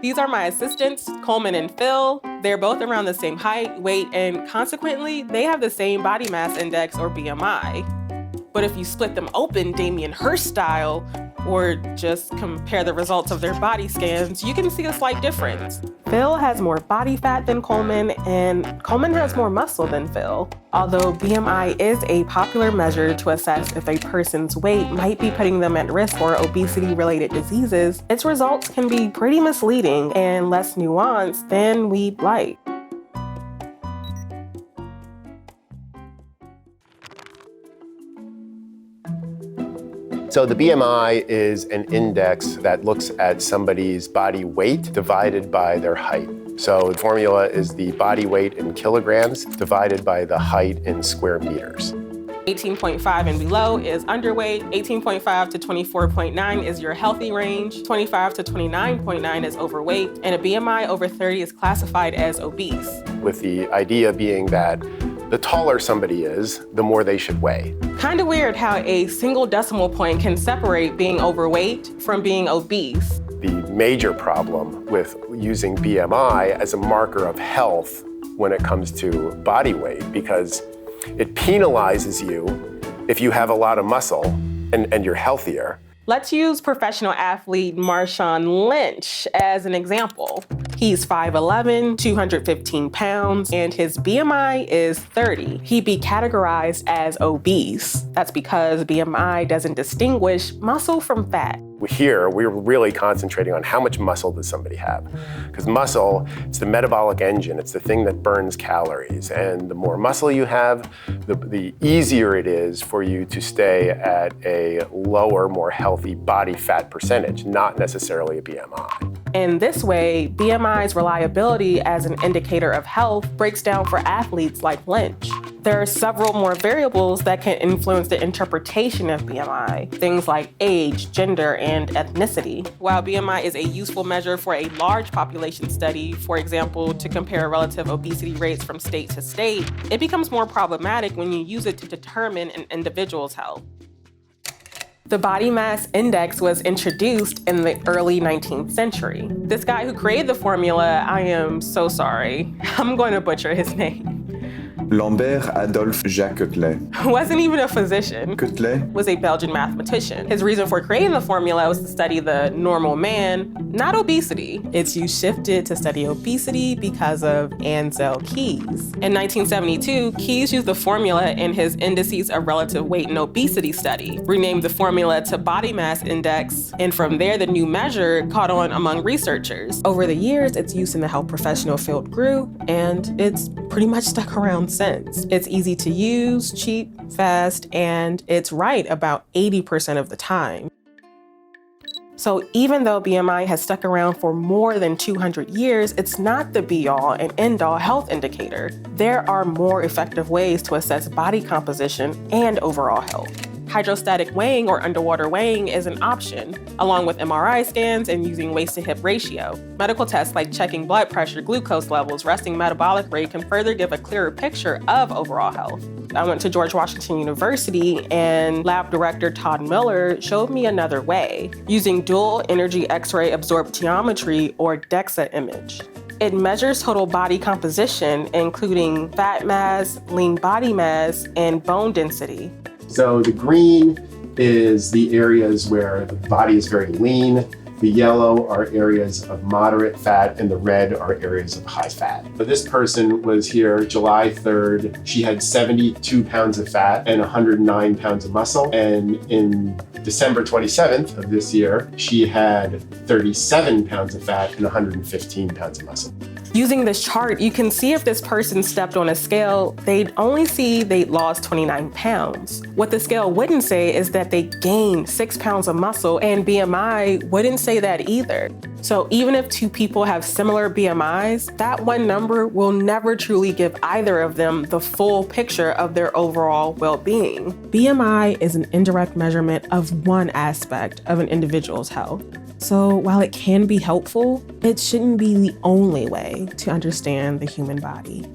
These are my assistants, Coleman and Phil. They're both around the same height, weight, and consequently, they have the same body mass index or BMI. But if you split them open, Damien Hirst style, or just compare the results of their body scans, you can see a slight difference. Phil has more body fat than Coleman, and Coleman has more muscle than Phil. Although BMI is a popular measure to assess if a person's weight might be putting them at risk for obesity-related diseases, its results can be pretty misleading and less nuanced than we'd like. So the BMI is an index that looks at somebody's body weight divided by their height. So the formula is the body weight in kilograms divided by the height in square meters. 18.5 and below is underweight, 18.5 to 24.9 is your healthy range, 25 to 29.9 is overweight, and a BMI over 30 is classified as obese. With the idea being that the taller somebody is, the more they should weigh. Kind of weird how a single decimal point can separate being overweight from being obese. The major problem with using BMI as a marker of health when it comes to body weight, because it penalizes you if you have a lot of muscle and you're healthier. Let's use professional athlete Marshawn Lynch as an example. He's 5'11", 215 pounds, and his BMI is 30. He'd be categorized as obese. That's because BMI doesn't distinguish muscle from fat. Here, we're really concentrating on how much muscle does somebody have. Because muscle, it's the metabolic engine, it's the thing that burns calories. And the more muscle you have, the easier it is for you to stay at a lower, more healthy body fat percentage, not necessarily a BMI. In this way, BMI's reliability as an indicator of health breaks down for athletes like Lynch. There are several more variables that can influence the interpretation of BMI, things like age, gender, and ethnicity. While BMI is a useful measure for a large population study, for example, to compare relative obesity rates from state to state, it becomes more problematic when you use it to determine an individual's health. The body mass index was introduced in the early 19th century. This guy who created the formula, I am so sorry, I'm going to butcher his name. Lambert Adolphe Quetelet. Wasn't even a physician. Quetelet Was a Belgian mathematician. His reason for creating the formula was to study the normal man, not obesity. Its use shifted to study obesity because of Ansel Keys. In 1972, Keys used the formula in his Indices of Relative Weight and Obesity study, renamed the formula to Body Mass Index, and from there the new measure caught on among researchers. Over the years, its use in the health professional field grew, and it's pretty much stuck around since. It's easy to use, cheap, fast, and it's right about 80% of the time. So even though BMI has stuck around for more than 200 years, it's not the be-all and end-all health indicator. There are more effective ways to assess body composition and overall health. Hydrostatic weighing or underwater weighing is an option, along with MRI scans and using waist-to-hip ratio. Medical tests like checking blood pressure, glucose levels, resting metabolic rate can further give a clearer picture of overall health. I went to George Washington University and lab director Todd Miller showed me another way, using dual energy X-ray absorptiometry or DEXA image. It measures total body composition, including fat mass, lean body mass, and bone density. So the green is the areas where the body is very lean. The yellow are areas of moderate fat, and the red are areas of high fat. But this person was here July 3rd. She had 72 pounds of fat and 109 pounds of muscle. And in December 27th of this year, she had 37 pounds of fat and 115 pounds of muscle. Using this chart, you can see if this person stepped on a scale, they'd only see they'd lost 29 pounds. What the scale wouldn't say is that they gained 6 pounds of muscle, and BMI wouldn't say that either. So even if two people have similar BMIs, that one number will never truly give either of them the full picture of their overall well-being. BMI is an indirect measurement of one aspect of an individual's health. So while it can be helpful, it shouldn't be the only way to understand the human body.